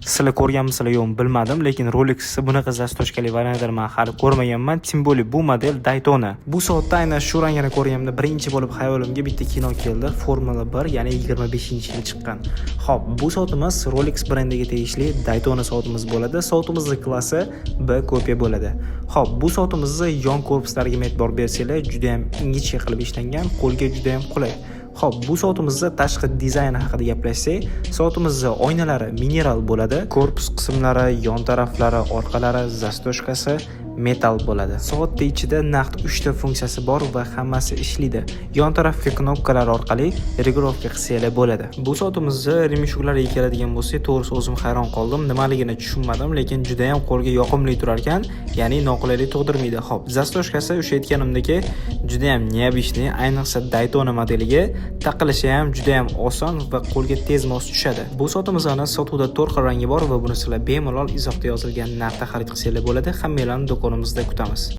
Sizlar ko'rganmisizlar yo'qmi bilmadim, lekin Rolex bunaqa zastochkali variantlar men hali ko'rmaganman. Tim bo'li bu model Daytona. Bu soatda aynan shu rangini ko'rganimda birinchi bo'lib hayolimga bitta kino keldi. Formula 1, ya'ni 25-yil chiqqan. Xo'p, bu soatimiz Rolex brendiga tegishli Daytona soatimiz bo'ladi. Soatimizning klassi B kopiya bo'ladi. Xo'p, bu soatimizni yon korpuslariga e'tibor bersanglar, juda ham ingichka qilib ishlangan, qo'lga juda ham qulay. Xo'p, bu soatimizni tashqi dizayni haqida gaplashsak, soatimizning oynalari mineral bo'ladi. Korpus qismlari, yon taraflari, orqalari, zastochkasi metal bo'ladi. Soatning ichida naqd 3 ta funksiyasi bor va hammasi ishlaydi. Yon tarafga knopkalar orqali regulovka qilsanglar bo'ladi. Bu soatimizni remeshuklariga keladigan bo'lsak, to'g'risi o'zim hayron qoldim. Nimaligini tushunmadim, lekin juda ham qo'lga yoqimli turar ekan, ya'ni noqulaylik tug'dirmaydi. Xo'p, zastochkasi o'sha aytganimdek juda ham neobishniy, ayniqsa Daytona modeliga taqilishi ham juda ham oson va qo'lga tez mos tushadi. Bu soatimizning sotuvda 4 xil rangi bor va buni sizlar bemalol izohda yozilgan narxda xarid qilsanglar bo'ladi. Hammalarni do'konimizda kutamiz.